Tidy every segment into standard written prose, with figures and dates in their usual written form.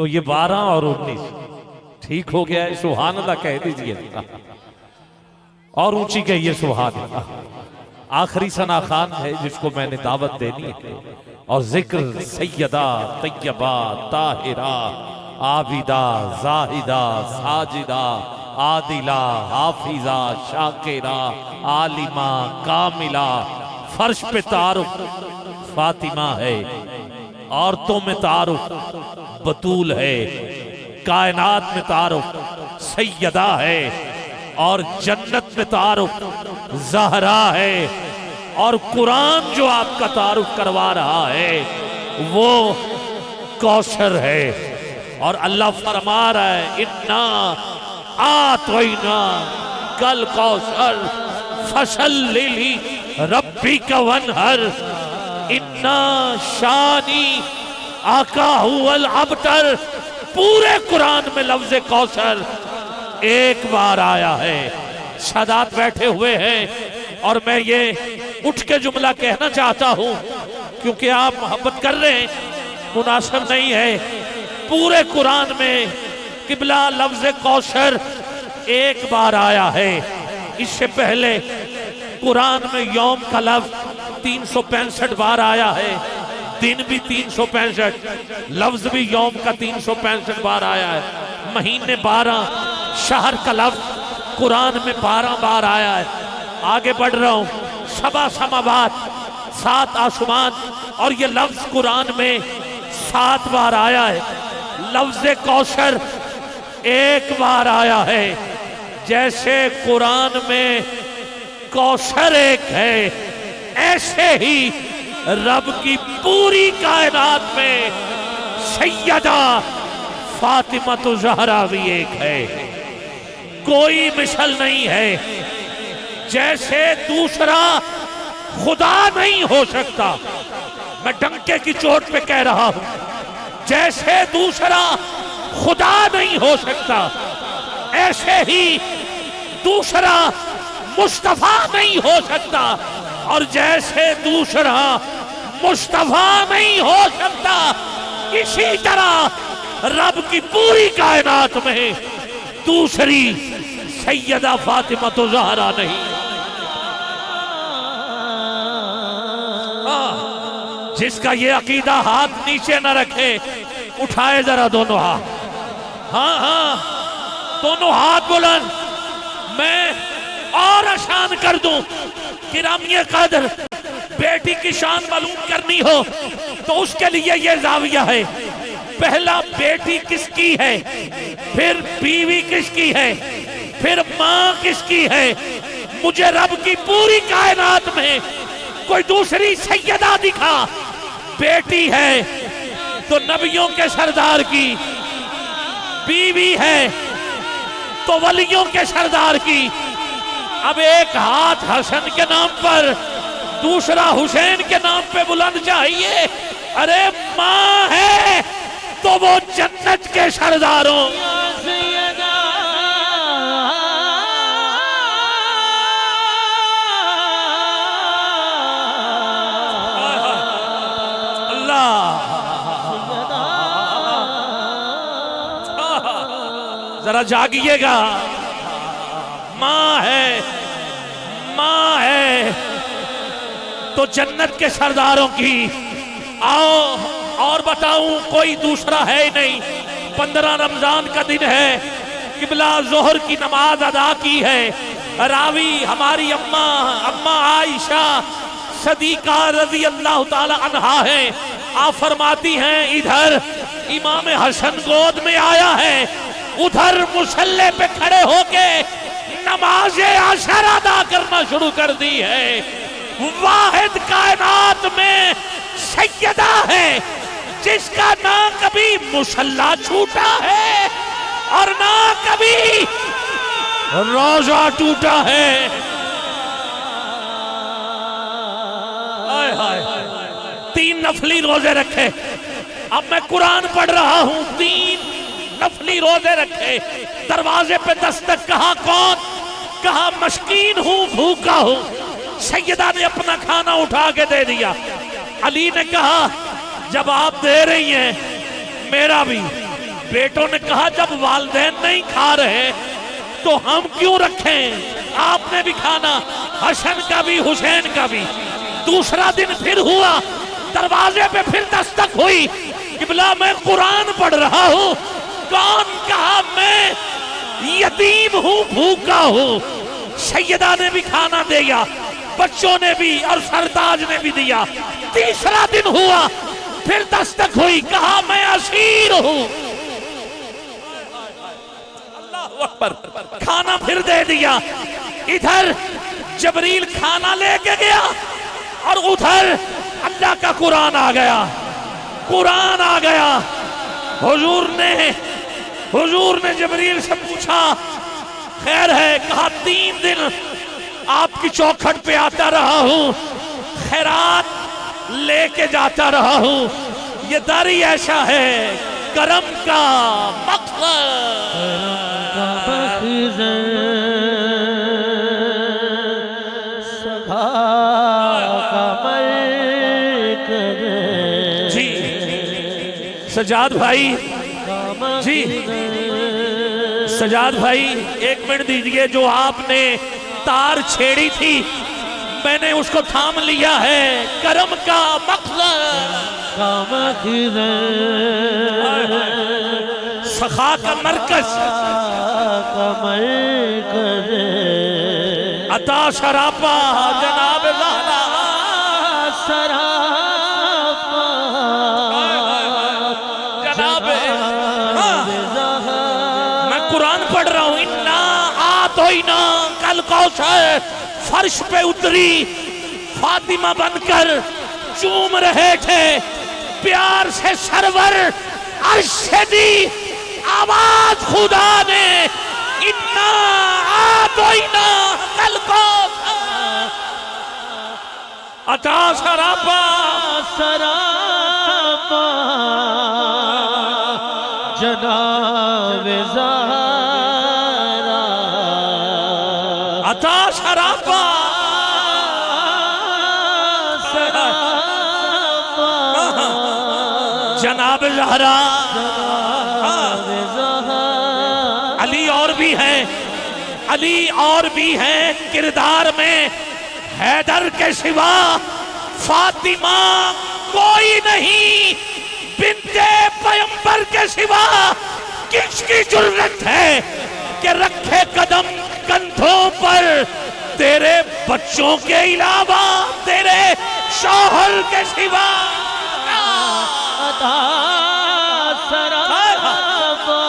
تو یہ 12 اور 19 ٹھیک ہو گیا ہے، سبحان اللہ کہہ دیجئے اور اونچی کہیے سبحان اللہ۔ آخری ثنا خان ہے جس کو میں نے دعوت دینی ہے، اور ذکر سیدہ طیبہ طاہرہ عابدہ زاہدہ ساجدہ عادلہ حافظہ شاکرہ عالمہ کاملہ، فرش پہ تعارف فاطمہ ہے، عورتوں میں تعارف بطول ہے، کائنات میں تعارف سیدہ ہے، اور جنت میں تعارف زہرا ہے، اور قرآن جو آپ کا تعارف کروا رہا ہے وہ کوثر ہے۔ اور اللہ فرما رہا ہے اِنَّا أَعْطَيْنَاكَ الْكَوْثَرَ فَصَلِّ لِرَبِّكَ وَانْحَرْ إِنَّ شَانِئَكَ هُوَ الْأَبْتَرُ۔ پورے قرآن میں لفظ کوثر ایک بار آیا ہے۔ سادات بیٹھے ہوئے ہیں اور میں یہ اٹھ کے جملہ کہنا چاہتا ہوں کیونکہ آپ محبت کر رہے ہیں، مناسب نہیں ہے۔ پورے قرآن میں قبلہ لفظ کوثر ایک بار آیا ہے۔ اس سے پہلے قرآن میں یوم کا لفظ 365 بار آیا ہے، دن بھی 365، لفظ بھی یوم کا 365 بار آیا ہے، مہینے 12، شہر کا لفظ قرآن میں 12 بار آیا ہے۔ آگے بڑھ رہا ہوں، 7 سماوات، 7 آسمان، اور یہ لفظ قرآن میں 7 بار آیا ہے۔ لفظ کوثر ایک بار آیا ہے۔ جیسے قرآن میں کوثر ایک ہے، ایسے ہی رب کی پوری کائنات میں سیدہ فاطمہ زہرا بھی ایک ہے، کوئی مثل نہیں ہے۔ جیسے دوسرا خدا نہیں ہو سکتا، میں ڈنکے کی چوٹ پہ کہہ رہا ہوں، جیسے دوسرا خدا نہیں ہو سکتا، ایسے ہی دوسرا مصطفیٰ نہیں ہو سکتا، اور جیسے دوسرا مصطفیٰ نہیں ہو سکتا، اسی طرح رب کی پوری کائنات میں دوسری سیدہ فاطمہ زہرا نہیں۔ جس کا یہ عقیدہ ہاتھ نیچے نہ رکھے، اٹھائے ذرا دونوں ہاتھ، ہاں ہاں دونوں ہاتھ بلند۔ میں اور آسان کر دوں، گرامی قدر بیٹی کی شان معلوم کرنی ہو تو اس کے لیے یہ زاویہ ہے۔ پہلا بیٹی کس کی ہے، پھر بیوی کس کی ہے، پھر ماں کس کی ہے۔ مجھے رب کی پوری کائنات میں کوئی دوسری سیدہ دکھا، بیٹی ہے تو نبیوں کے سردار کی، بیوی ہے تو ولیوں کے سردار کی۔ اب ایک ہاتھ حسن کے نام پر، دوسرا حسین کے نام پہ بلند چاہیے۔ ارے ماں ہے تو وہ جنت کے سرداروں، ذرا جاگیے گا، ماں ہے، ماں ہے تو جنت کے سرداروں کی۔ آؤ اور بتاؤں، کوئی دوسرا ہے ہی نہیں۔ 15 رمضان کا دن ہے، قبلہ ظہر کی نماز ادا کی ہے۔ راوی ہماری اماں عائشہ صدیقہ رضی اللہ تعالی عنہا ہے۔ آپ فرماتی ہیں ادھر امام حسن گود میں آیا ہے، ادھر مصلی پہ کھڑے ہو کے نماز عشر ادا کرنا شروع کر دی ہے۔ واحد کائنات میں سیدہ ہے جس کا نہ کبھی مصلی چھوٹا ہے اور نہ کبھی روزہ ٹوٹا ہے۔ 3 نفلی روزے رکھے، اب میں قرآن پڑھ رہا ہوں، 3 نفلی روزے رکھے۔ دروازے پہ دستک، کہا کون؟ کہا مسکین ہوں، بھوکا ہوں۔ سیدہ نے اپنا کھانا اٹھا کے دے دیا۔ علی نے کہا جب آپ دے رہی ہیں میرا بھی بیٹوں نے کہا جب والدین نہیں کھا رہے تو ہم کیوں رکھیں، آپ نے بھی کھانا، حسن کا بھی حسین کا بھی۔ دوسرا دن پھر ہوا، دروازے پہ پھر دستک ہوئی، قبلہ میں قرآن پڑھ رہا ہوں۔ کون کہا؟ میں یتیم ہوں، بھوکا ہوں۔ سیدہ نے بھی کھانا دیا، بچوں نے بھی، اور سرتاج نے بھی دیا۔ تیسرا دن ہوا، پھر دستک ہوئی، کہا میں اسیر ہوں۔ اللہ اکبر، کھانا پھر دے دیا۔ ادھر جبریل کھانا لے کے گیا اور ادھر اللہ کا قرآن آ گیا، قرآن آ گیا۔ حضور نے جبریل سے پوچھا خیر ہے؟ کہا 3 دن آپ کی چوکھٹ پہ آتا رہا ہوں، خیرات لے کے جاتا رہا ہوں۔ یہ داری ایسا ہے کرم کا مقصد، جی سجاد بھائی، جی سجاد بھائی 1 منٹ دیجئے۔ جو آپ نے تار چھیڑی تھی میں نے اس کو تھام لیا ہے، کرم کا مقصد، سخا کا مرکز، عطا شراپا جناب زہرا، جناب میں قرآن پڑھ رہا ہوں۔ اِنَّا أَعْطَيْنَاكَ الْكَوْثَرَ، فرش پہ اتری، فاطمہ بن کر چوم رہے تھے، پیار سے سرور عرش سے دی آواز خدا نے، اِنَّا أَعْطَيْنَاكَ الْكَوْثَرَ، عطا سراپا جناب زہرا، عطا سراپا جناب زہرا۔ علی اور بھی ہیں، علی اور بھی ہیں کردار میں، حیدر کے سوا فاطمہ کوئی نہیں، بنت پیغمبر کے سوا کس کی جرت ہے کہ رکھے قدم کندھوں پر تیرے بچوں کے علاوہ، تیرے شوہر کے سوا۔ عطا سراپا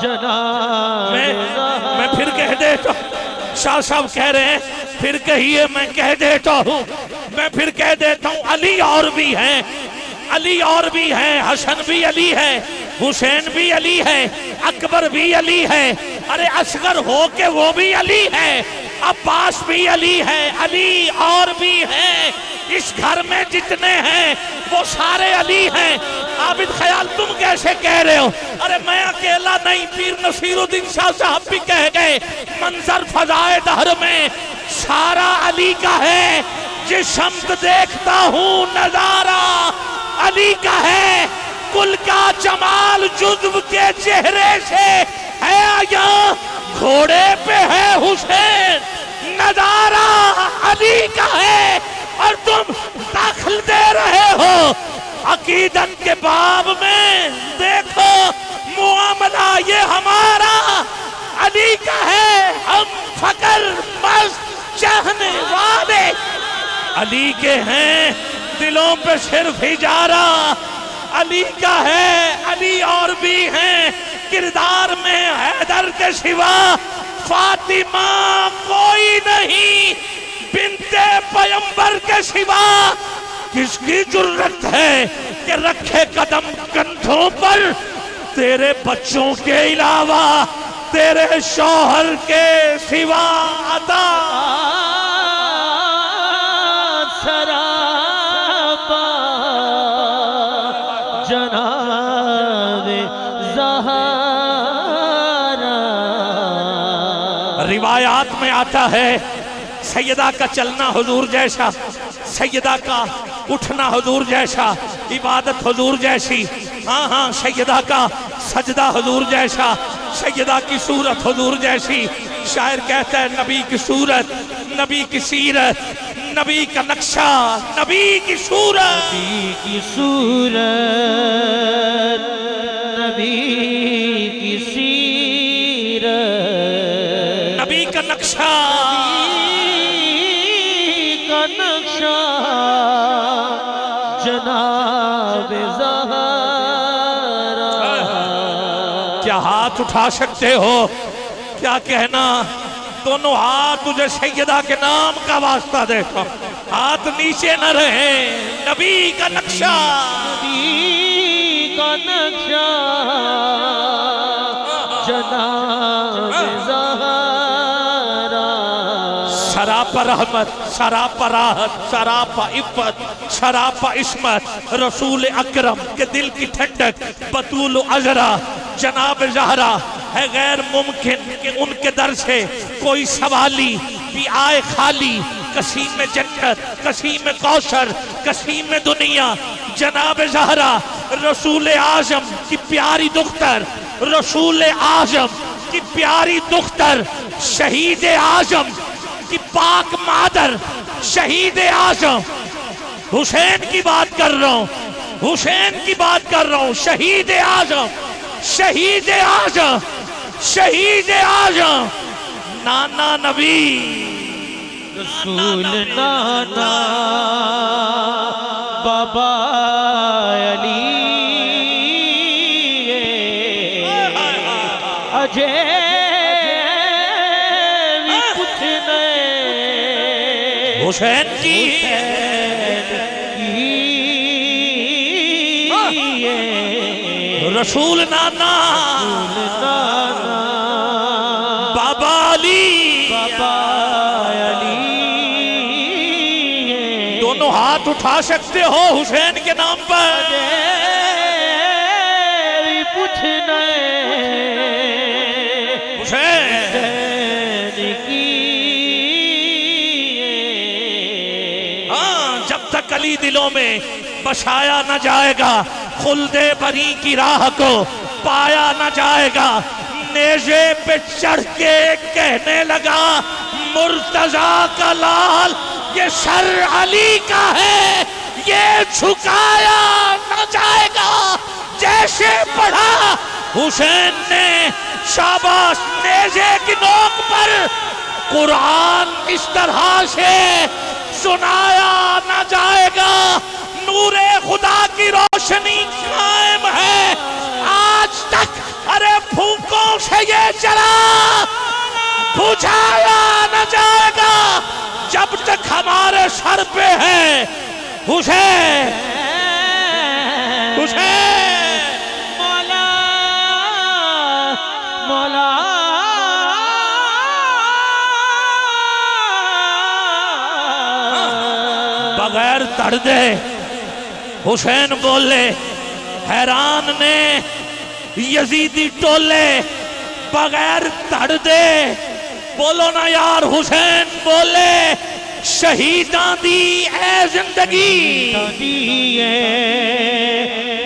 جناب زہرا۔ میں پھر کہہ دیتا ہوں، شاہ صاحب کہہ رہے ہیں پھر کہیے، میں کہہ دیتا ہوں، میں پھر کہہ دیتا ہوں، علی اور بھی ہیں، علی اور بھی ہیں، حسن بھی علی ہے، حسین بھی علی ہے، اکبر بھی علی ہے، ارے اصغر ہو کے وہ بھی علی ہے، عباس بھی علی ہے، علی اور بھی ہیں، اس گھر میں جتنے ہیں وہ سارے علی ہیں۔ عابد خیال تم کیسے کہہ رہے ہو؟ ارے میں اکیلا نہیں، پیر نصیر الدین شاہ صاحب بھی کہہ گئے، منظر فضائے دہر میں سارا علی کا ہے، جس سمت دیکھتا ہوں نظارہ علی کا ہے، کل کا جمال جزو کے چہرے سے ہے آیا، گھوڑے پہ ہے حسین، نظارہ علی کا ہے، اور تم داخل دے رہے ہو عقیدت کے باب میں۔ دیکھو معاملہ یہ ہمارا علی کا ہے، ہم فقر مست چاہنے والے علی کے ہیں، دلوں پہ صرف اجارہ علی کا ہے، علی اور بھی ہیں کردار میں، حیدر کے سوا فاطمہ کوئی نہیں، بنت پیغمبر کے سوا کس کی جرت ہے کہ رکھے قدم کندھوں پر تیرے بچوں کے علاوہ، تیرے شوہر کے سوا۔ عطا سراپا جناب زہرا۔ روایات میں آتا ہے سیدہ کا چلنا حضور جیسا، سیدہ کا اٹھنا حضور جیسا، عبادت حضور جیسی، ہاں ہاں سیدہ کا سجدہ حضور جیسا، سیدہ کی صورت حضور جیسی. شاعر کہتا ہے نبی کی صورت، نبی کی سیرت، نبی کا نقشہ، نبی کی صورت، نبی کی صورت، نبی کی سیرت، نبی کا نقشہ، نبی کا نقشہ، جناب زہرا. کیا ہاتھ اٹھا سکتے ہو؟ کیا کہنا؟ دونوں ہاتھ تجھے سیدہ کے نام کا واسطہ دیتا ہوں، ہاتھ نیچے نہ رہے. نبی کا نقشہ، نبی کا نقشہ، جناب زہرا. سراپا رحمت، سراپا راحت، سراپا عفت، سراپا عصمت، رسول اکرم کے دل کی ٹھنڈک، بطول و عذرا جناب زہرا. ہے غیر ممکن کہ ان کے در سے کوئی سوالی بھی آئے خالی. قسیم جنت، قسیم کوثر، قسیم دنیا جناب زہرا. رسول اعظم کی پیاری دختر، رسول اعظم کی پیاری دختر، شہید اعظم کی پاک مادر، شہید اعظم. حسین کی بات کر رہا ہوں، حسین کی بات کر رہا ہوں. شہید اعظم، شہید اعظم، شہید اعظم، نانا نبی، رسول نانا بابا علی اجے بھی کچھ نہیں. حسین کی رسول نانا بابا علی، بابا علی دونوں ہاتھ اٹھا سکتے ہو حسین کے نام پر. بھی کچھ نہیں. حسین کی ہاں، جب تک علی دلوں میں بسایا نہ جائے گا، خلد بری کی راہ کو پایا نہ جائے گا. نیزے پہ چڑھ کے کہنے لگا مرتضیٰ کا لال یہ سر علی کا ہے، یہ جھکایا نہ جائے گا. جیسے پڑھا حسین نے شاباش نیزے کی نوک پر، قرآن اس طرح سے سنایا نہ جائے گا. نور خدا کی روشنی قائم ہے آج تک. ارے پھونکوں سے یہ چلا بجھایا نہ جائے گا جب تک ہمارے سر پہ ہے حسین. حسین مولا مولا بغیر تڑدے حسین بولے. حیران نے یزیدی ٹولے بغیر تڑ دے. بولو نا یار حسین بولے شہیداں دی اے زندگی، دیے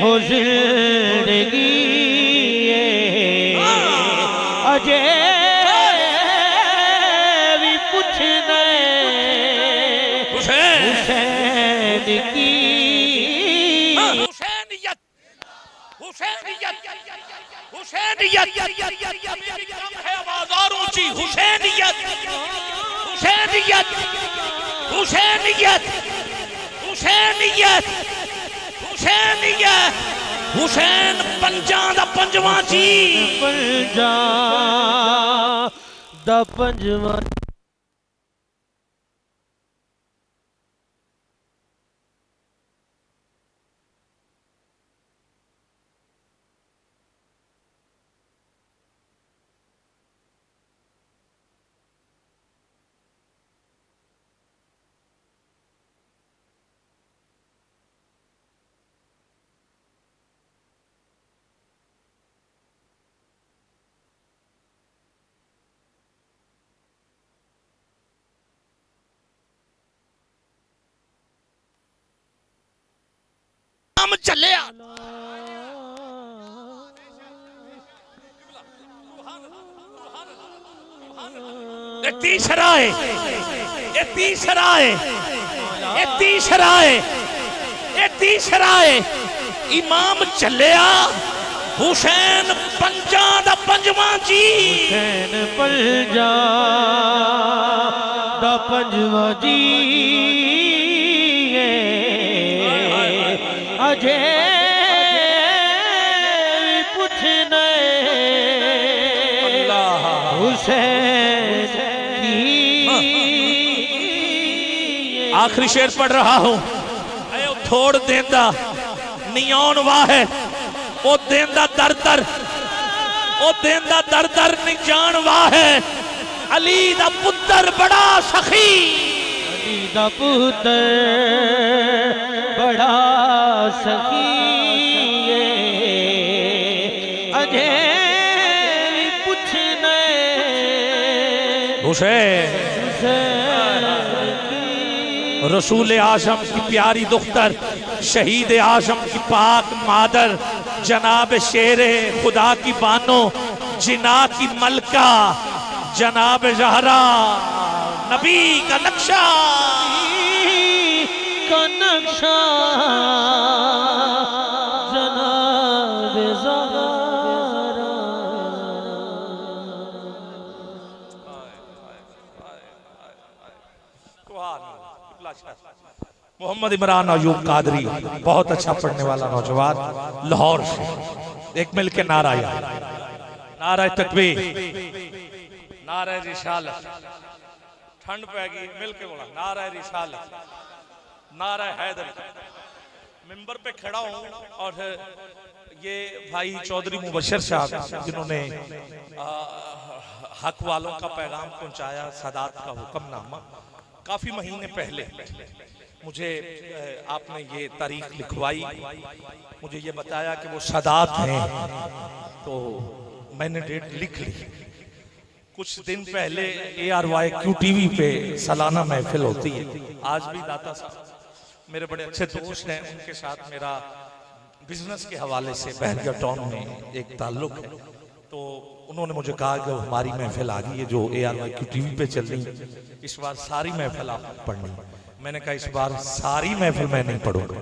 ہو زندگی اجے بھی کچھ نہیں. حسین حسین کی حسینیت، حسینیت، حسینیت ہے آواز اور اونچی. حسینیت، حسینیت، حسینیت، حسینیت، حسینیت. حسین پنجاں دا پنجواں جی، پنجا دا پنجواں. ہم چلے یہ تیسرا ہے، یہ تیسرا ہے، یہ تیسرا ہے، یہ تیسرا ہے۔ امام چلیا حسین پنجاں دا پنجواں جی، حسین پنجاں دا پنجواں جی اجے پوچھنے حسین کی۔ آخری شعر پڑھ رہا ہوں، اے او تھوڑ دیندہ نیون واحد، او دیندہ در در، او دیندہ در در نی جان واحد، علی دا پتر بڑا سخی، علی دا پتر بڑا سخی اجے پوچھنے حسین رسول اعظم کی پیاری دختر، شہید اعظم کی پاک مادر، جناب شیر خدا کی بانو، جنا کی ملکہ، جناب زہرا، نبی کا نقشہ کا نقشہ جناب زہرا۔ محمد عمران ایوب قادری بہت اچھا پڑھنے والا نوجوان، لاہور سے، ایک مل کے نعرہ یا نعرہ تکبیر، نعرہ رسالت، ٹھنڈ پہ گئی مل کے بولا نعرہ رسالت، نعرہ حیدر۔ ممبر پہ کھڑا ہوں اور یہ بھائی چودھری مبشر صاحب جنہوں نے حق والوں کا پیغام پہنچایا، سادات کا حکم نامہ، کافی مہینے پہلے مجھے آپ نے یہ تاریخ لکھوائی، مجھے یہ بتایا کہ وہ سادات ہیں، تو میں نے ڈیٹ لکھ لی۔ کچھ دن پہلے ARYQ ٹی وی پہ سالانہ محفل ہوتی ہے، آج بھی داتا صاحب میرے بڑے اچھے دوست ہیں، ان کے ساتھ میرا بزنس کے حوالے سے بحریہ ٹاؤن میں ایک تعلق ہے، تو انہوں نے مجھے کہا کہ ہماری محفل آگئی ہے جو ARYQ ٹی وی پہ چل رہی ہے، اس بار ساری محفل آپ پڑھنی۔ میں نے کہا اس بار ساری محفل میں نہیں پڑھوں گا۔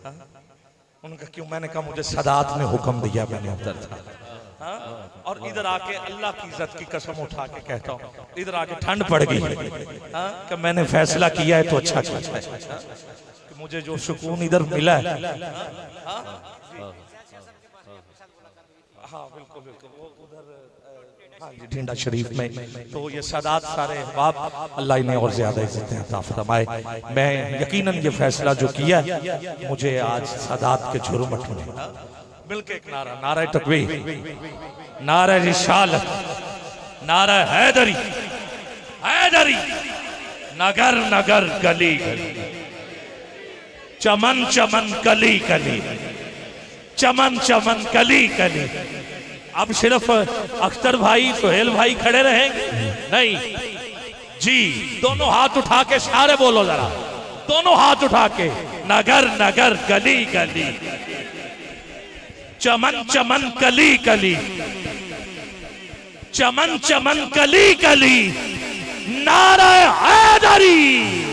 انہوں نے کہا کیوں؟ میں نے کہا مجھے سادات نے حکم دیا، میں نے ادھر تھا، اور ادھر آکے اللہ کی عزت کی قسم اٹھا کے کہتا ہوں، ادھر آکے ٹھنڈ پڑ گئی کہ میں نے فیصلہ کیا ہے تو اچھا کیا ہے، کہ مجھے جو سکون ادھر ملا ہے۔ ہاں بالکل بالکل، وہ ادھر ڈھینڈا شریف میں، تو یہ سادات سارے احباب اللہ انہیں اور زیادہ عزت عطا فرمائے۔ میں یقیناً یہ فیصلہ جو کیا مجھے آج سادات کے جھرمٹ میں مل کے ایک نعرہ، نعرہ تکبیر، نعرہ رسالت، نعرہ حیدری، حیدری، نگر نگر گلی گلی، چمن چمن کلی کلی، چمن چمن کلی کلی۔ اب صرف اختر بھائی سہیل بھائی کھڑے رہیں گے نہیں جی، دونوں ہاتھ اٹھا کے سارے بولو ذرا، دونوں ہاتھ اٹھا کے، نگر نگر گلی گلی، چمن چمن کلی کلی، چمن چمن کلی کلی، نعرہ حیدری۔